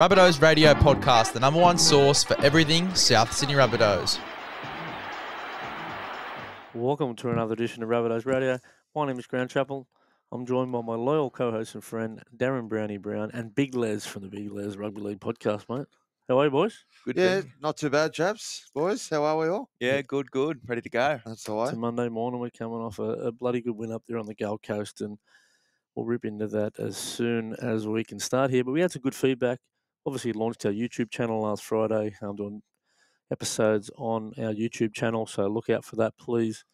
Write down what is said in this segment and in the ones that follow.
Rabbitohs Radio Podcast, the number one source for everything South Sydney Rabbitohs. Welcome to another edition of Rabbitohs Radio. My name is Grant Chappell. I'm joined by my loyal co-host and friend, Darren Brownie Brown, and Big Les from the Big Les Rugby League podcast, mate. How are you, boys? Good. Yeah, not too bad, chaps. Boys, how are we all? Yeah, good. Ready to go. That's the way. It's a Monday morning. We're coming off a bloody good win up there on the Gold Coast, and we'll rip into that as soon as we can start here. But we had some good feedback. Obviously, launched our YouTube channel last Friday. I'm doing episodes on our YouTube channel, so look out for that, please.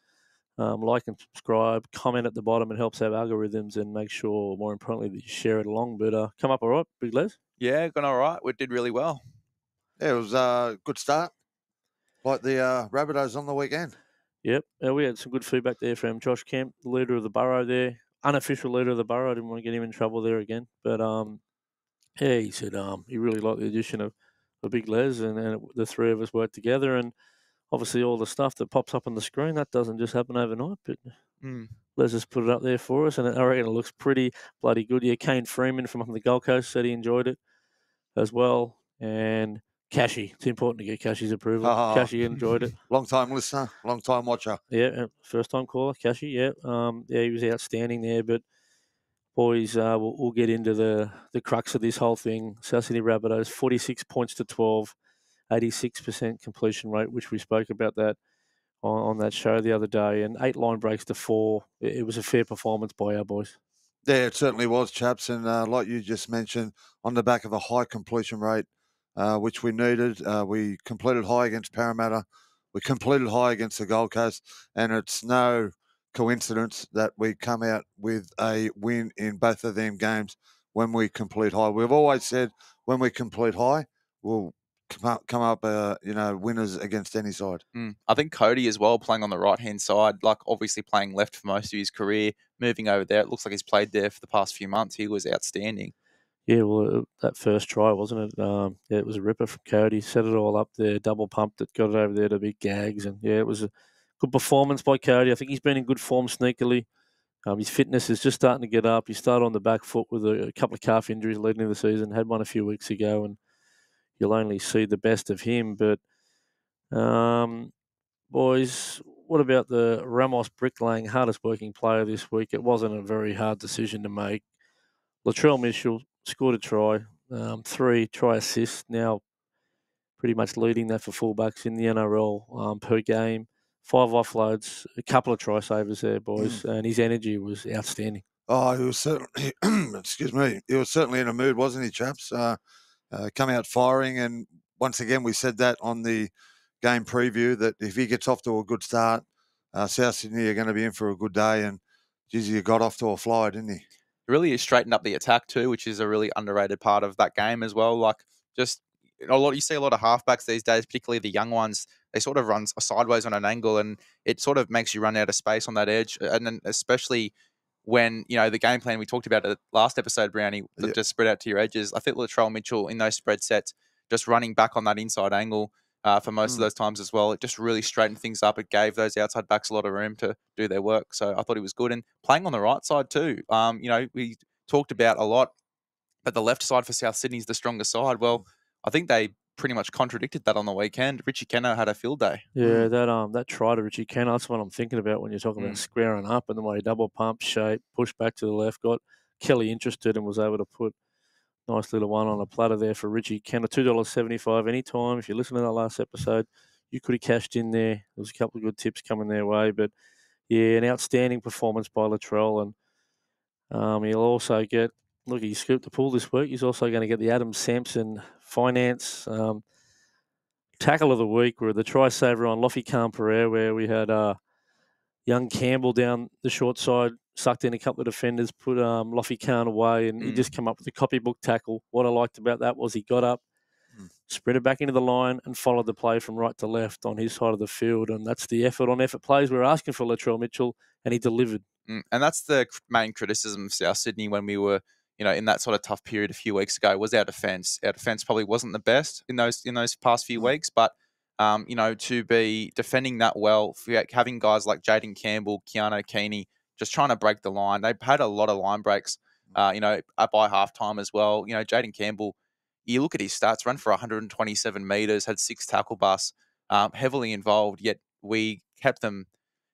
Like and subscribe, comment at the bottom. It helps our algorithms, and make sure, more importantly, that you share it along. But come up all right, Big Les? Yeah, gone all right. We did really well. Yeah, it was a good start. Like the Rabbitohs on the weekend. Yep. We had some good feedback there from Josh Kemp, the leader of the Burrow there. Unofficial leader of the Burrow. I didn't want to get him in trouble there again. But, yeah, he said he really liked the addition of Big Les, and the three of us worked together. And obviously all the stuff that pops up on the screen, that doesn't just happen overnight. But Les has put it up there for us, and I reckon it looks pretty bloody good. Yeah, Kane Freeman from the Gold Coast said he enjoyed it as well. And Cashy, it's important to get Cashy's approval. Cashy enjoyed it. Long-time listener, long-time watcher. Yeah, first-time caller, Cashy, yeah. He was outstanding there. But, boys, we'll get into the crux of this whole thing. South Sydney Rabbitohs, 46 points to 12, 86% completion rate, which we spoke about that on that show the other day, and 8 line breaks to 4. It was a fair performance by our boys. Yeah, it certainly was, chaps. And like you just mentioned, on the back of a high completion rate, which we needed, we completed high against Parramatta. We completed high against the Gold Coast. And it's no coincidence that we come out with a win in both of them games when we complete high. We've always said when we complete high, we'll come up, winners against any side. I think Cody as well, playing on the right-hand side, like obviously playing left for most of his career, moving over there. It looks like he's played there for the past few months. He was outstanding. Yeah, well, that first try, wasn't it? Yeah, it was a ripper from Cody. Set it all up there, double pumped it, got it over there to big gags. And, yeah, it was a good performance by Cody. I think he's been in good form sneakily. His fitness is just starting to get up. He started on the back foot with a couple of calf injuries leading into the season, had one a few weeks ago, and you'll only see the best of him. But, boys, what about the Ramos bricklaying hardest working player this week? It wasn't a very hard decision to make. Latrell Mitchell scored a try, 3 try assists, now pretty much leading that for fullbacks in the NRL per game. 5 offloads, a couple of try savers there, boys, and his energy was outstanding. Oh, he was certainly, excuse me, he was certainly in a mood, wasn't he, chaps? Come out firing, and once again we said that on the game preview that if he gets off to a good start, South Sydney are going to be in for a good day, and geez, he got off to a fly, didn't he? Really straightened up the attack too, which is a really underrated part of that game as well. Like just you see a lot of halfbacks these days, particularly the young ones. They sort of run sideways on an angle, and it sort of makes you run out of space on that edge. And then especially when, the game plan we talked about at the last episode, Brownie, just spread out to your edges. I think Latrell Mitchell in those spread sets, just running back on that inside angle for most of those times as well. It just really straightened things up. It gave those outside backs a lot of room to do their work. So I thought he was good. And playing on the right side too. We talked about a lot, but the left side for South Sydney is the stronger side. Well, I think they pretty much contradicted that on the weekend. Richie Kenner had a field day. Yeah, that try to Richie Kenner, that's what I'm thinking about when you're talking about squaring up, and the way he double pump, shape, push back to the left, got Kelly interested and was able to put a nice little one on a platter there for Richie Kenner. $2.75 anytime. If you listen to that last episode, you could have cashed in there. There was a couple of good tips coming their way, but yeah, an outstanding performance by Latrell, and he'll also get, look, he scooped the pool this week. He's also going to get the Adam Sampson Finance Tackle of the Week, where the try saver on Lofi Khan-Pereira, where we had young Campbell down the short side, sucked in a couple of defenders, put Lofi Khan away, and he just come up with a copybook tackle. What I liked about that was he got up, sprinted back into the line, and followed the play from right to left on his side of the field. And that's the effort on effort plays we're asking for Latrell Mitchell, and he delivered. And that's the main criticism of South Sydney when we were, in that sort of tough period a few weeks ago, was our defence. Our defence probably wasn't the best in those past few weeks, but to be defending that well, having guys like Jaden Campbell, Keanu Keeney, just trying to break the line. They've had a lot of line breaks, by halftime as well. Jaden Campbell, you look at his stats, run for 127 metres, had 6 tackle busts, heavily involved, yet we kept them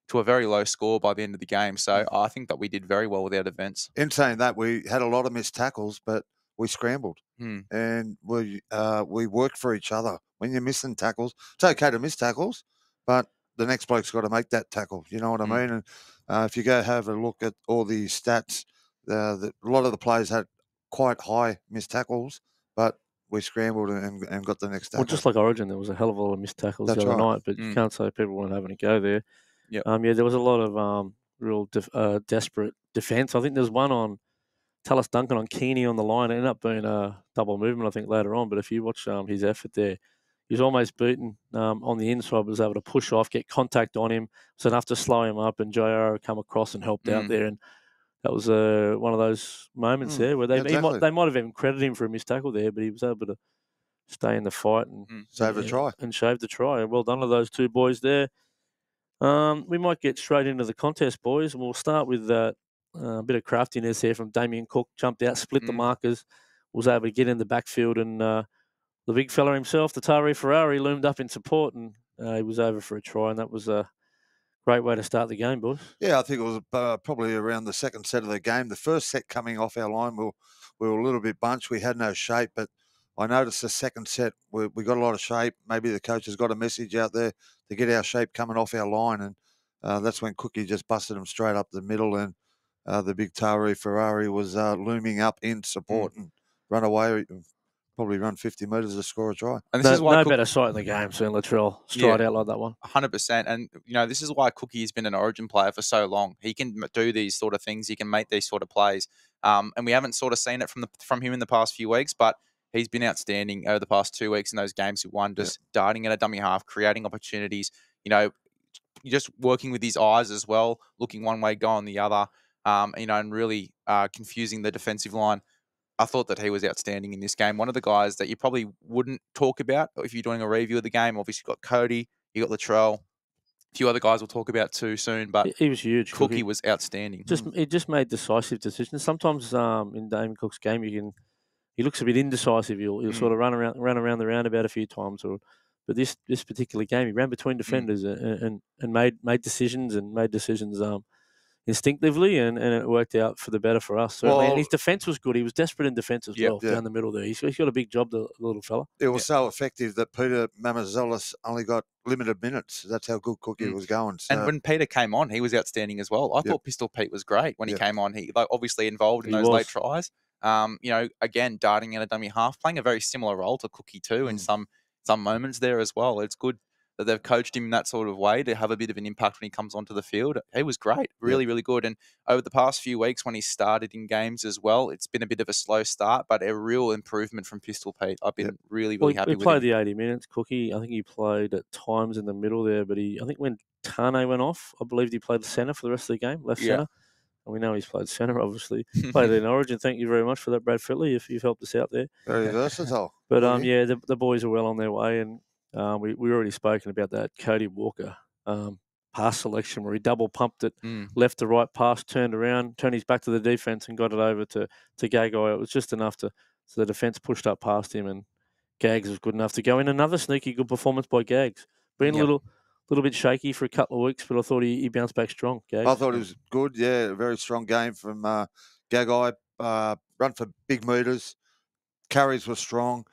to a very low score by the end of the game. So I think that we did very well with our defence. In saying that, we had a lot of missed tackles, but we scrambled. Hmm. And we worked for each other. When you're missing tackles, it's okay to miss tackles, but the next bloke's got to make that tackle. You know what I mean? And if you go have a look at all the stats, a lot of the players had quite high missed tackles, but we scrambled and got the next tackle. Well, just like Origin, there was a hell of a lot of missed tackles That's the other right. night, but you can't say people weren't having a go there. Yep. Yeah, there was a lot of real desperate defence. I think there's one on Tallis Duncan on Keeney on the line. It ended up being a double movement, I think, later on. But if you watch his effort there, he was almost beaten on the inside, but was able to push off, get contact on him. It was enough to slow him up, and J.R. come across and helped out there. And that was one of those moments there where they might have even credited him for a missed tackle there, but he was able to stay in the fight and save the try. And save the try. Well done to those two boys there. We might get straight into the contest, boys, and we'll start with a bit of craftiness here from Damien Cook. Jumped out, split the markers, was able to get in the backfield, and the big fella himself, the Tari Ferrari, loomed up in support, and he was over for a try, and that was a great way to start the game, boys. Yeah, I think it was probably around the second set of the game. The first set coming off our line, we were a little bit bunched. We had no shape, but I noticed the second set, we got a lot of shape. Maybe the coach has got a message out there to get our shape coming off our line, and that's when Cookie just busted him straight up the middle, and the big Tari Ferrari was looming up in support and run away, probably run 50 metres to score a try. And this is why better sight in the game, seeing Latrell stride out like that one. 100%. And, this is why Cookie has been an Origin player for so long. He can do these sort of things. He can make these sort of plays. And we haven't sort of seen it from him in the past few weeks, but he's been outstanding over the past 2 weeks in those games we won, just darting at a dummy half, creating opportunities, just working with his eyes as well, looking one way, going the other, and really confusing the defensive line. I thought that he was outstanding in this game. One of the guys that you probably wouldn't talk about if you're doing a review of the game. Obviously, you got Cody, you got Latrell, a few other guys we'll talk about too soon. But he was huge. Cookie was outstanding. He just made decisive decisions. Sometimes in Damien Cook's game, he looks a bit indecisive. He'll sort of run around the roundabout a few times. But this particular game, he ran between defenders and made decisions instinctively, and it worked out for the better for us. Certainly. And his defence was good. He was desperate in defence as well down the middle there. He's got a big job, the little fella. It was so effective that Peter Mamazolis only got limited minutes. That's how good Cookie was going. So. And when Peter came on, he was outstanding as well. I thought Pistol Pete was great when he came on. He obviously involved in those late tries. Again, darting at a dummy half, playing a very similar role to Cookie too in some moments there as well. It's good that they've coached him in that sort of way to have a bit of an impact when he comes onto the field. He was great, really, really good. And over the past few weeks when he started in games as well, it's been a bit of a slow start, but a real improvement from Pistol Pete. I've been really happy with him. He played the 80 minutes, Cookie. I think he played at times in the middle there, but I think when Tane went off, I believe he played the centre for the rest of the game, left centre. And we know he's played centre, obviously. Played in Origin. Thank you very much for that, Brad Fitley, if you've helped us out there. Very versatile. But, the boys are well on their way, and we already spoken about that Cody Walker pass selection where he double pumped it, left to right pass, turned around, turned his back to the defence and got it over to Gagai. It was just enough so the defence pushed up past him, and Gags was good enough to go in. Another sneaky good performance by Gags. Been a little bit shaky for a couple of weeks, but I thought he bounced back strong. Gags. I thought it was good, a very strong game from Gagai. Run for big metres. Carries were strong.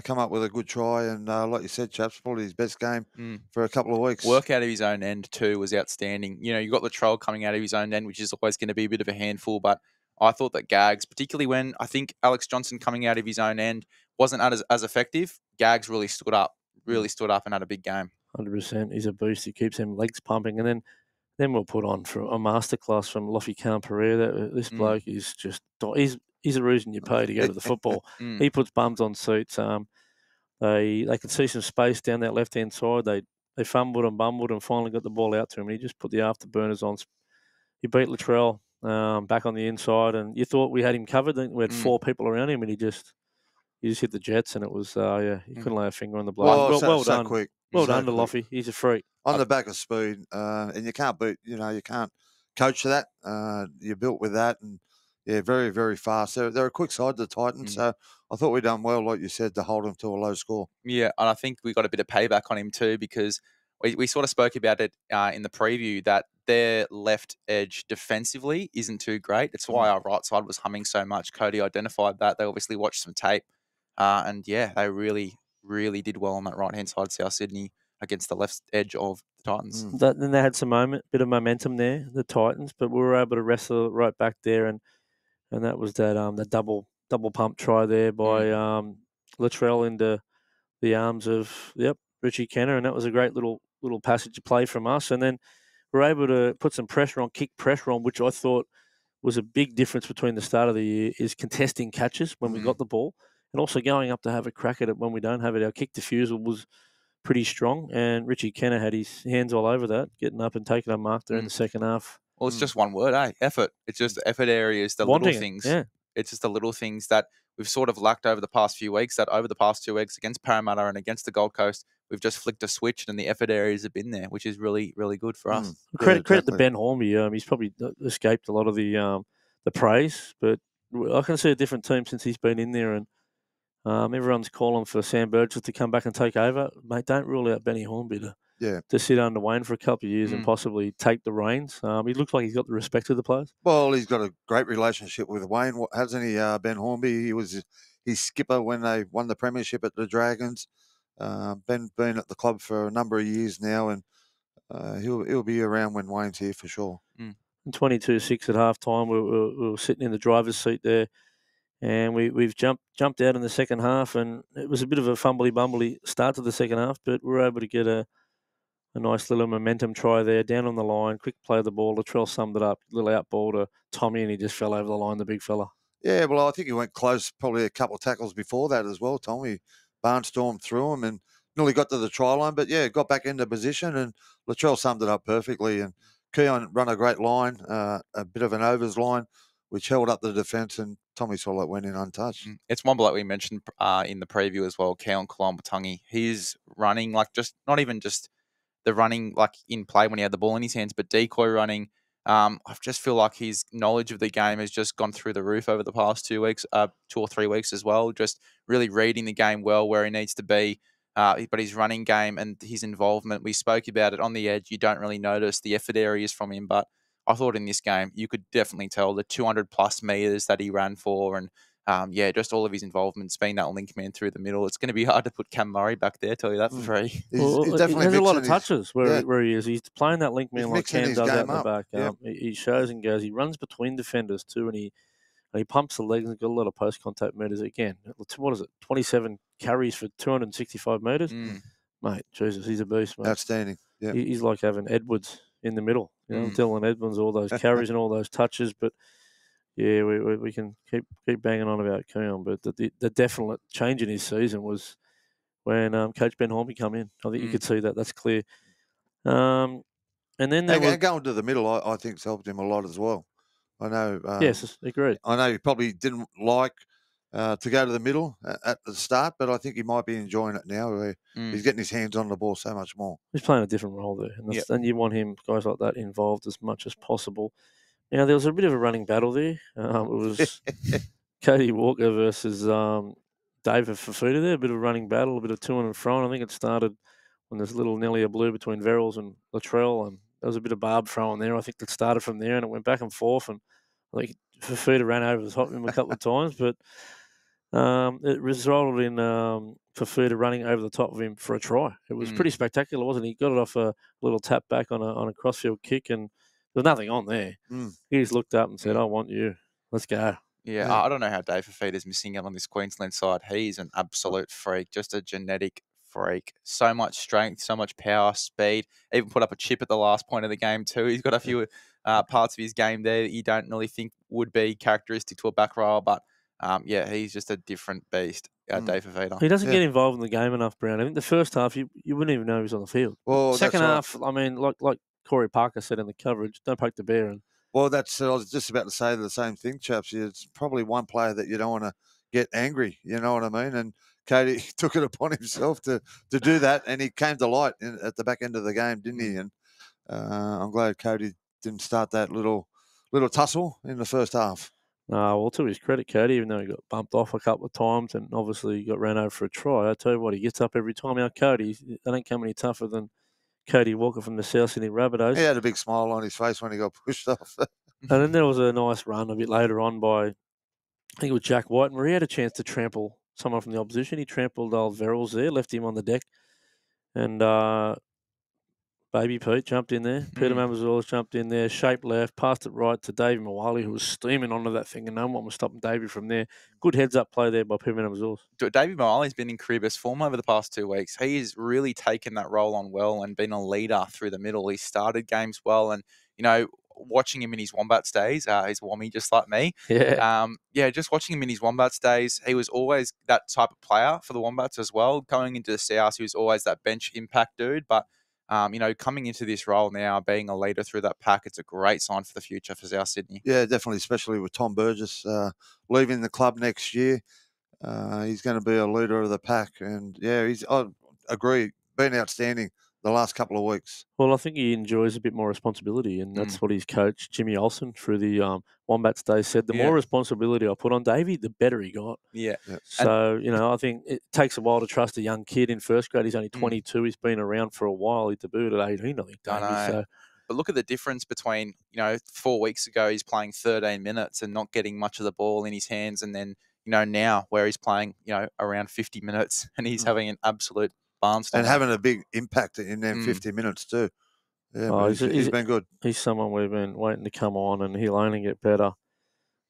Come up with a good try, and like you said, chaps, probably his best game for a couple of weeks. Work out of his own end too was outstanding. You got Latrell coming out of his own end, which is always going to be a bit of a handful, but I thought that Gags, particularly when I think Alex Johnson coming out of his own end wasn't as effective, Gags really stood up and had a big game. 100%. He's a beast. He keeps them legs pumping, and then we'll put on for a masterclass from Lofi Khan Pereira. This bloke is just he's a reason you pay to go to the football. He puts bums on seats. They could see some space down that left hand side. They fumbled and bumbled and finally got the ball out to him. And he just put the afterburners on. He beat Latrell back on the inside, and you thought we had him covered. Then we had 4 people around him, and he just hit the jets, and it was he couldn't lay a finger on the bloke. Well done. Quick. Well done to Lofi. He's a freak. On the back of speed, and you can't beat. You can't coach that. You're built with that, and Yeah, very, very fast. They're a quick side, the Titans. Mm. So I thought we done well, like you said, to hold them to a low score. Yeah, and I think we got a bit of payback on him too, because we sort of spoke about it in the preview that their left edge defensively isn't too great. It's why our right side was humming so much. Cody identified that. They obviously watched some tape. And yeah, they really, really did well on that right-hand side of South Sydney against the left edge of the Titans. Then they had some bit of momentum there, the Titans, but we were able to wrestle right back there, and that was that the double pump try there by Latrell into the arms of Richie Kenner, and that was a great little passage of play from us. And then we're able to put some kick pressure on, which I thought was a big difference between the start of the year, is contesting catches when we got the ball, and also going up to have a crack at it when we don't have it. Our kick defusal was pretty strong, and Richie Kenner had his hands all over that, getting up and taking a mark there in the second half. Well, it's just one word, effort. It's just the effort areas, the Wanting little things. yeah. It's just the little things that we've sort of lacked over the past few weeks, that over the past 2 weeks against Parramatta and against the Gold Coast, we've just flicked a switch and the effort areas have been there, which is really, really good for us. Credit to Ben Hornby. He's probably escaped a lot of the praise, but I can see a different team since he's been in there, and everyone's calling for Sam Burgess to come back and take over. Mate, don't rule out Benny Hornby to sit under Wayne for a couple of years and possibly take the reins. He looks like he's got the respect of the players. Well, he's got a great relationship with Wayne, hasn't he, Ben Hornby? He was his skipper when they won the premiership at the Dragons. Ben's been at the club for a number of years now, and he'll be around when Wayne's here for sure. 22-6 at half time. We were sitting in the driver's seat there, and we've jumped out in the second half, and it was a bit of a fumbly-bumbly start to the second half, but we were able to get a nice little momentum try there, down on the line, quick play of the ball. Latrell summed it up, little out ball to Tommy, and he just fell over the line, the big fella. Yeah, well, I think he went close, probably a couple of tackles before that as well, Tommy. Barnstormed through him and nearly got to the try line, but yeah, got back into position, and Latrell summed it up perfectly. And Keon run a great line, a bit of an overs line, which held up the defence, and Tommy Solet went in untouched. It's one bloke we mentioned in the preview as well, Keon Kalombatangi. He's running like just not even just the running like in play when he had the ball in his hands, but decoy running. I just feel like his knowledge of the game has just gone through the roof over the past 2 weeks, 2 or 3 weeks as well. Just really reading the game well where he needs to be. But his running game and his involvement, we spoke about it on the edge. You don't really notice the effort areas from him, but I thought in this game you could definitely tell the 200 plus meters that he ran for, and just all of his involvements, being that link man through the middle. It's going to be hard to put Cam Murray back there, tell you that for free. He's definitely there's a lot of touches where he is. He's playing that link man like Cam does out in the back. Yep. He shows and goes. He runs between defenders too, and he pumps the legs and got a lot of post contact meters. Again, what is it? 27 carries for 265 meters. Mate, Jesus, he's a beast, mate. Outstanding. Yeah, he's like having Edwards in the middle. You know, Dylan Edwards, all those carries and all those touches, but. Yeah, we can keep banging on about Keon, but the definite change in his season was when Coach Ben Hornby come in. I think you could see that. That's clear. And then going to the middle, I think, has helped him a lot as well. I know. Yes, agreed. I know he probably didn't like to go to the middle at the start, but I think he might be enjoying it now. Where he's getting his hands on the ball so much more. He's playing a different role there, and you want guys like that involved as much as possible. Now, there was a bit of a running battle there. It was Cody Walker versus David Fafita there, a bit of a running battle, a bit of to and fro. I think it started when there's a little Nelly blue between Verrills and Latrell, and there was a bit of barb throwing there. I think it started from there, and it went back and forth, and I think Fafita ran over the top of him a couple of times, but it resulted in Fafita running over the top of him for a try. It was pretty spectacular, wasn't it? He got it off a little tap back on a crossfield kick, and there's nothing on there. He just looked up and said, I want you. Let's go. Yeah, I don't know how Dave Fafita's missing out on this Queensland side. He's an absolute freak, just a genetic freak. So much strength, so much power, speed. Even put up a chip at the last point of the game too. He's got a few parts of his game there that you don't really think would be characteristic to a back rower, but he's just a different beast, Dave Fafita. He doesn't get involved in the game enough, Brown. I think the first half, you wouldn't even know he was on the field. Well, second half, I mean, like Corey Parker said in the coverage, don't poke the bear. Well, I was just about to say the same thing, chaps. It's probably one player that you don't want to get angry, you know what I mean? And Cody took it upon himself to do that, and he came to light at the back end of the game, didn't he? And I'm glad Cody didn't start that little tussle in the first half. Well, to his credit, Cody, even though he got bumped off a couple of times and obviously he got ran over for a try, I tell you what, he gets up every time. Now, Cody, they don't come any tougher than Cody Walker from the South Sydney Rabbitohs. He had a big smile on his face when he got pushed off. And then there was a nice run a bit later on by, I think it was Jack White, where he had a chance to trample someone from the opposition. He trampled old Verrills there, left him on the deck. And Baby Pete jumped in there. Peter Mamazoulis jumped in there, shaped left, passed it right to Davey Moali, who was steaming onto that thing, and no one was stopping Davey from there. Good heads-up play there by Peter Mamazoulis. Davey Moali's been in career best form over the past 2 weeks. He's really taken that role on well and been a leader through the middle. He started games well, and, you know, watching him in his Wombats days, he's Wommy just like me. Just watching him in his Wombats days, he was always that type of player for the Wombats as well. Going into the South, he was always that bench impact dude, but coming into this role now, being a leader through that pack, it's a great sign for the future for South Sydney. Yeah, definitely, especially with Tom Burgess leaving the club next year. He's going to be a leader of the pack. And, I agree, been outstanding the last couple of weeks. Well, I think he enjoys a bit more responsibility, and that's what his coach, Jimmy Olsen, through the Wombats days said, the more responsibility I put on Davey, the better he got. Yeah. So, I think it takes a while to trust a young kid in first grade. He's only 22. He's been around for a while. He debuted at 18, I think, Davey. So, but look at the difference between, 4 weeks ago he's playing 13 minutes and not getting much of the ball in his hands, and then, now where he's playing, around 50 minutes and he's having an absolute barnstorm. And having a big impact in them 50 minutes too. Yeah, he's been good. He's someone we've been waiting to come on, and he'll only get better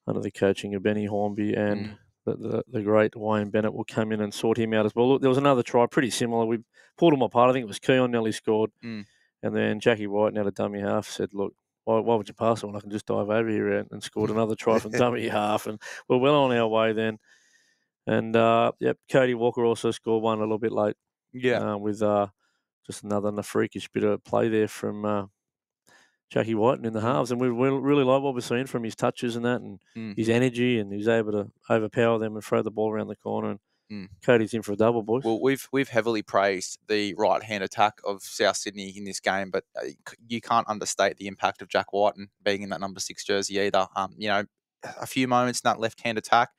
under the coaching of Benny Hornby, and the great Wayne Bennett will come in and sort him out as well. Look, there was another try pretty similar. We pulled him apart. I think it was Keon nearly scored. And then Jackie White, now the dummy half, said, look, why would you pass it when I can just dive over here, and scored another try from dummy half. And we're well on our way then. And, Cody Walker also scored one a little bit late. Yeah. With just another freakish bit of play there from Jackie White in the halves. And we really like what we're seeing from his touches and that, and his energy, and he's able to overpower them and throw the ball around the corner. And Cody's in for a double, boys. Well, we've heavily praised the right-hand attack of South Sydney in this game, but you can't understate the impact of Jack White and being in that number 6 jersey either. A few moments in that left-hand attack,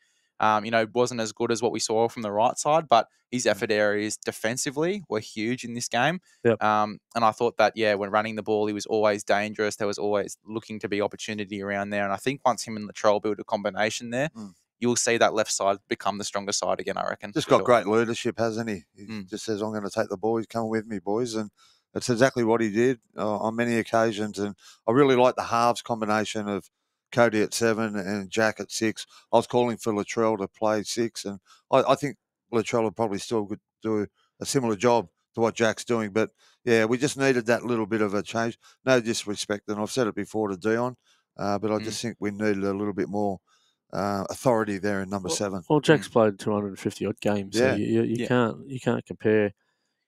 wasn't as good as what we saw from the right side, but his effort areas defensively were huge in this game. Yep. And I thought that, when running the ball, he was always dangerous. There was always looking to be opportunity around there. And I think once him and Latrell build a combination there, you'll see that left side become the stronger side again, I reckon. Just got great leadership, hasn't he? He just says, I'm going to take the ball. He's coming with me, boys. And that's exactly what he did on many occasions. And I really like the halves combination of Cody at 7 and Jack at 6. I was calling for Latrell to play 6, and I think Latrell would probably still do a similar job to what Jack's doing. But, we just needed that little bit of a change. No disrespect, and I've said it before to Dion, but I just think we needed a little bit more authority there in number 7. Well, Jack's played 250-odd games, so you can't compare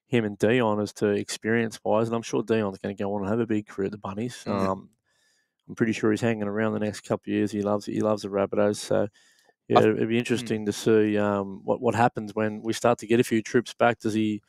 him and Dion as to experience-wise, and I'm sure Dion's going to go on and have a big career at the Bunnies. I'm pretty sure he's hanging around the next couple of years. He loves the Rabbitohs. So, it'd be interesting to see what happens when we start to get a few troops back. I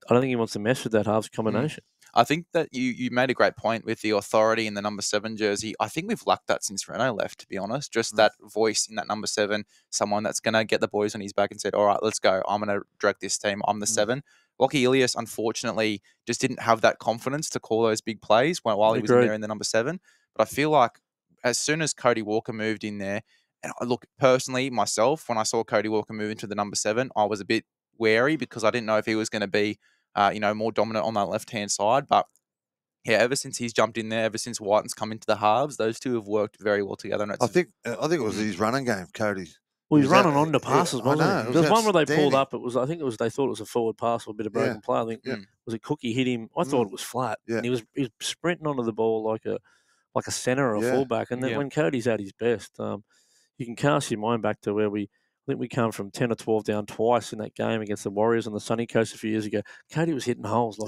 don't think he wants to mess with that halves combination. I think that you made a great point with the authority in the number 7 jersey. I think we've lacked that since Reno left, to be honest. Just that voice in that number 7, someone that's going to get the boys on his back and said, all right, let's go. I'm going to direct this team. I'm the 7. Lockie Ilias, unfortunately, just didn't have that confidence to call those big plays while he was in there in the number 7. But I feel like as soon as Cody Walker moved in there, and I look personally myself, when I saw Cody Walker move into the number 7, I was a bit wary because I didn't know if he was going to be, more dominant on that left-hand side. But ever since he's jumped in there, ever since Whiten's come into the halves, those two have worked very well together. And I think it was his running game, Cody's. Well, he's running on the passes, wasn't he? There was one where they pulled up. They thought it was a forward pass or a bit of broken play. I think was it Cookie hit him. I thought it was flat, and he was sprinting onto the ball like a centre or a fullback. And then when Cody's at his best, you can cast your mind back to where I think we come from 10 or 12 down twice in that game against the Warriors on the sunny coast a few years ago. Cody was hitting holes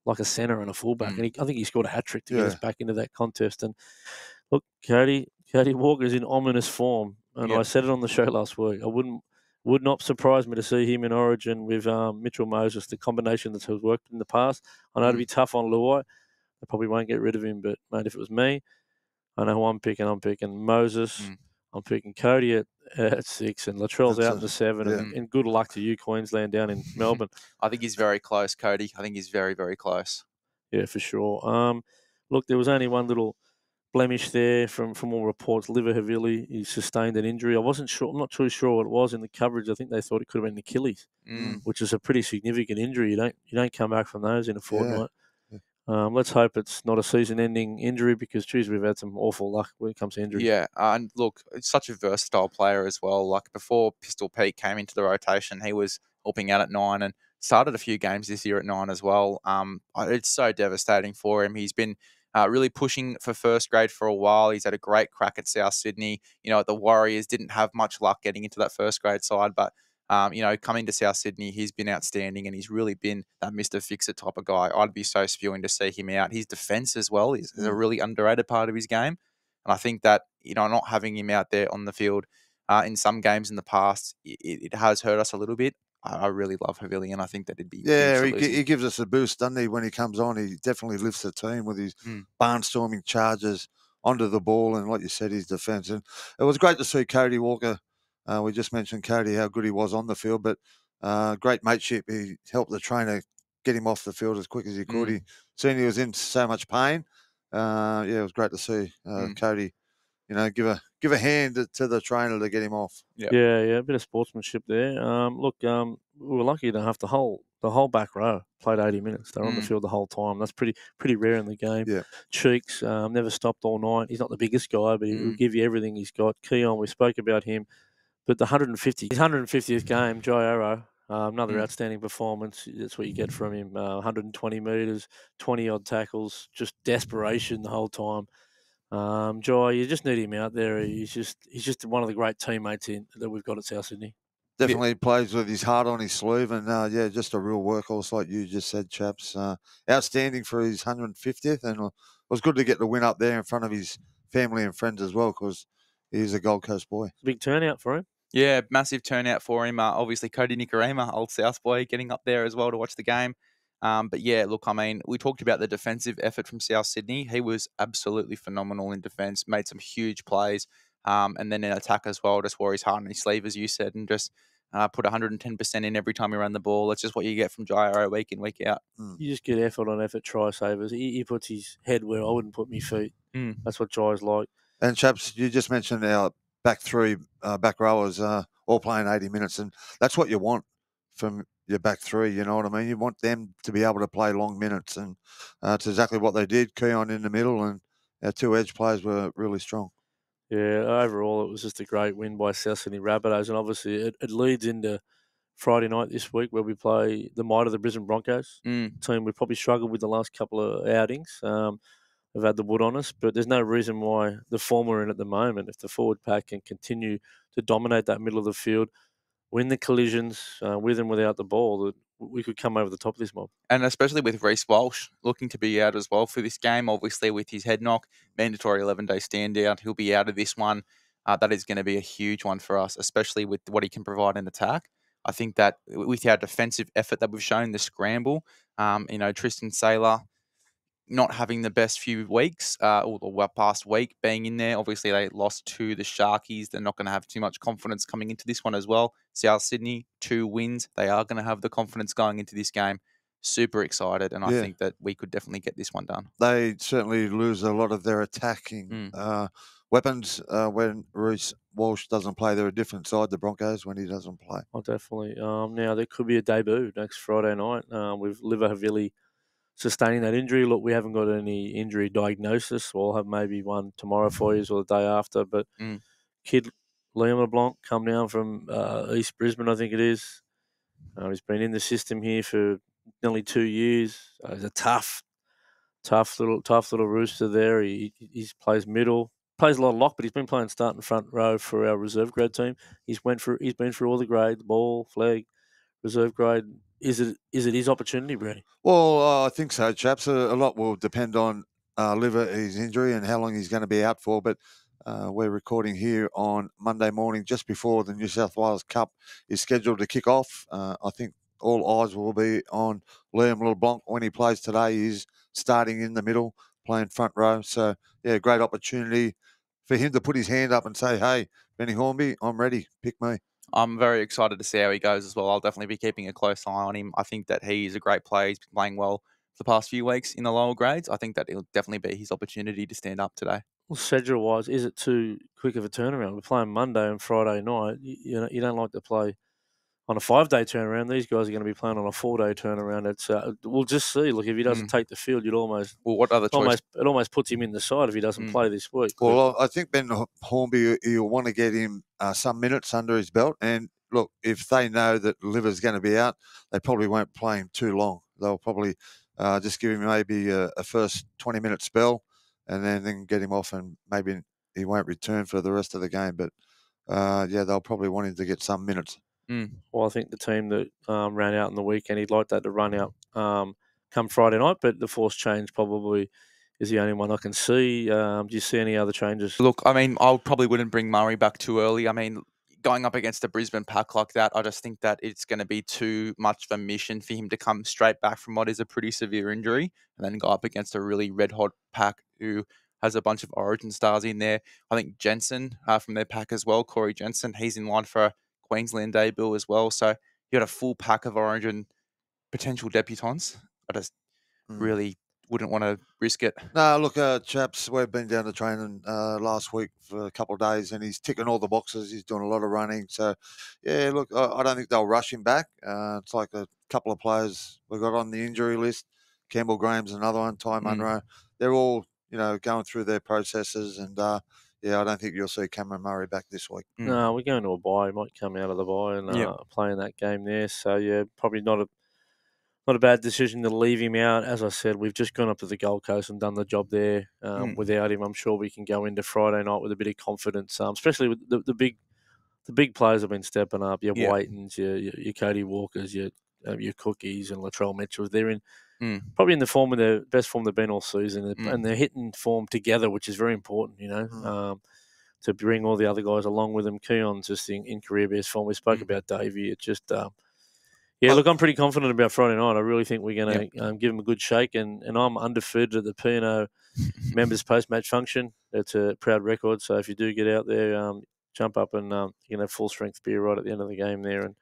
like a centre and a fullback, and I think he scored a hat trick to get us back into that contest. And look, Cody Walker's in ominous form, and I said it on the show last week. Would not surprise me to see him in Origin with Mitchell Moses, the combination that has worked in the past. I know it'd be tough on Luai. They probably won't get rid of him, but mate, if it was me, I know who I'm picking. I'm picking Moses. I'm picking Cody at 6 and Latrell's That's out in the 7. yeah. And good luck to you, Queensland, down in Melbourne. I think he's very close, Cody. I think he's very, very close. Yeah, for sure. Look, there was only one little blemish there from all reports. Liverhavili, he sustained an injury. I'm not too sure what it was in the coverage. I think they thought it could have been Achilles, which is a pretty significant injury. You don't come back from those in a fortnight. Yeah. Let's hope it's not a season-ending injury because, geez, we've had some awful luck when it comes to injuries. Yeah, and look, it's such a versatile player as well. Like before Pistol Pete came into the rotation, he was helping out at 9 and started a few games this year at 9 as well. It's so devastating for him. He's been really pushing for first grade for a while. He's had a great crack at South Sydney. At the Warriors, didn't have much luck getting into that first grade side, but coming to South Sydney, he's been outstanding and he's really been that Mr. Fix-It type of guy. I'd be so spewing to see him out. His defense as well is a really underrated part of his game. And I think that, not having him out there on the field in some games in the past, it has hurt us a little bit. I really love Havili, and I think that it'd be he gives us a boost, doesn't he? When he comes on, he definitely lifts the team with his barnstorming charges onto the ball and, like you said, his defence. And it was great to see Cody Walker. We just mentioned Cody, how good he was on the field, but great mateship. He helped the trainer get him off the field as quick as he could. He seen he was in so much pain. It was great to see Cody, give a hand to the trainer to get him off. Yeah, a bit of sportsmanship there. Look, we were lucky to have the whole back row played 80 minutes. They were on the field the whole time. That's pretty rare in the game. Yeah. Cheeks never stopped all night. He's not the biggest guy, but he'll give you everything he's got. Keon, we spoke about him, but his 150th game, Jai Arrow, another outstanding performance. That's what you get from him. 120 metres, 20-odd tackles, just desperation the whole time. Jai, you just need him out there. He's just one of the great teammates that we've got at South Sydney. Definitely plays with his heart on his sleeve, and just a real workhorse, like you just said, chaps. Outstanding for his 150th, and it was good to get the win up there in front of his family and friends as well, because he's a Gold Coast boy. Big turnout for him. Yeah, massive turnout for him. Obviously, Cody Nicarima, old South boy, getting up there as well to watch the game. But yeah, look, I mean, we talked about the defensive effort from South Sydney. He was absolutely phenomenal in defence, made some huge plays, and then in attack as well, just wore his heart on his sleeve, as you said, and just put 110% in every time he ran the ball. That's just what you get from Jairo week in, week out. You just get effort on effort try savers. He puts his head where I wouldn't put my feet. That's what Jai's like. And chaps, you just mentioned our back three back rowers all playing 80 minutes, and that's what you want from your back three, you know what I mean? You want them to be able to play long minutes, and it's exactly what they did. Keon in the middle, and our two edge players were really strong. Yeah, overall it was just a great win by South Sydney Rabbitohs, and obviously it leads into Friday night this week where we play the might of the Brisbane Broncos, team we probably struggled with the last couple of outings. They've had the wood on us, but there's no reason why the form we're in at the moment, if the forward pack can continue to dominate that middle of the field, win the collisions with and without the ball, that we could come over the top of this mob. And especially with Reece Walsh looking to be out as well for this game, obviously with his head knock, mandatory 11-day stand out. He'll be out of this one. That is going to be a huge one for us, especially with what he can provide in attack. I think that with our defensive effort that we've shown, the scramble, Tristan Saylor not having the best few weeks, or the past week being in there. Obviously, they lost to the Sharkies. They're not going to have too much confidence coming into this one as well. South Sydney, 2 wins. They are going to have the confidence going into this game. Super excited, and I think that we could definitely get this one done. They certainly lose a lot of their attacking weapons when Reece Walsh doesn't play. They're a different side, the Broncos, when he doesn't play. Oh, definitely. Now, there could be a debut next Friday night with Liverhavili sustaining that injury. Look, we haven't got any injury diagnosis. We'll have maybe one tomorrow for you or the day after. But kid Liam LeBlanc come down from East Brisbane, I think it is. He's been in the system here for nearly 2 years. He's a tough little rooster there. He plays middle, plays a lot of lock, but he's been playing starting front row for our reserve grade team. He's been through all the grades: ball, flag, reserve grade. Is it his opportunity, Brady? Well, I think so, chaps. A lot will depend on his injury and how long he's going to be out for. But we're recording here on Monday morning, just before the New South Wales Cup is scheduled to kick off. I think all eyes will be on Liam LeBlanc when he plays today. He's starting in the middle, playing front row. So, yeah, great opportunity for him to put his hand up and say, hey, Benny Hornby, I'm ready. Pick me. I'm very excited to see how he goes as well. I'll definitely be keeping a close eye on him. I think that he's a great player. He's been playing well for the past few weeks in the lower grades. I think that it'll definitely be his opportunity to stand up today. Well, schedule-wise, is it too quick of a turnaround? We're playing Monday and Friday night. You don't like to play on a 5-day turnaround. These guys are going to be playing on a 4-day turnaround. It's we'll just see. Look, if he doesn't take the field, you'd almost what other choice? It almost puts him in the side if he doesn't play this week. Well, I think Ben Hornby, you'll want to get him some minutes under his belt. And look, if they know that Liver's going to be out, they probably won't play him too long. They'll probably just give him maybe a first 20-minute spell, and then get him off, and maybe he won't return for the rest of the game. But they'll probably want him to get some minutes. Well, I think the team that ran out in the weekend, he'd like that to run out come Friday night, but the force change probably is the only one I can see. Do you see any other changes? Look, I mean, I probably wouldn't bring Murray back too early. I mean, going up against a Brisbane pack like that, I just think that it's going to be too much of a mission for him to come straight back from what is a pretty severe injury and then go up against a really red-hot pack who has a bunch of Origin stars in there. I think Jensen from their pack as well, Corey Jensen, he's in line for a Queensland debut as well. So you got a full pack of Origin potential debutants. I just really wouldn't want to risk it. No, look, chaps, we've been down to training last week for a couple of days, and he's ticking all the boxes. He's doing a lot of running. So, yeah, look, I don't think they'll rush him back. It's like a couple of players we've got on the injury list. Campbell Graham's another one, Ty Munro. They're all, going through their processes, and I don't think you'll see Cameron Murray back this week. No, we're going to a bye. He might come out of the bye and play in that game there. So, yeah, probably not a bad decision to leave him out. As I said, we've just gone up to the Gold Coast and done the job there. Without him, I'm sure we can go into Friday night with a bit of confidence, especially with the big players have been stepping up. Your Waitons, your Cody Walkers, your Cookies and Latrell Mitchell. They're in probably in the best form they've been all season, and they're hitting form together, which is very important, to bring all the other guys along with them. Keon's just in career best form. We spoke about Davey. It just... look, I'm pretty confident about Friday night. I really think we're going to give them a good shake, and I'm undefeated at the P&O members post-match function. It's a proud record, so if you do get out there, jump up and you can have full-strength beer right at the end of the game there, and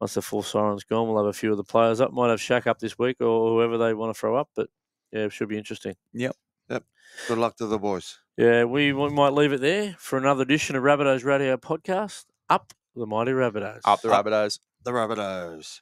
once the full siren's gone, we'll have a few of the players up. Might have Shaq up this week or whoever they want to throw up, but, it should be interesting. Yep. Good luck to the boys. Yeah, we might leave it there for another edition of Rabbitohs Radio Podcast. Up the mighty Rabbitohs. Up the Rabbitohs. The Rabbitohs.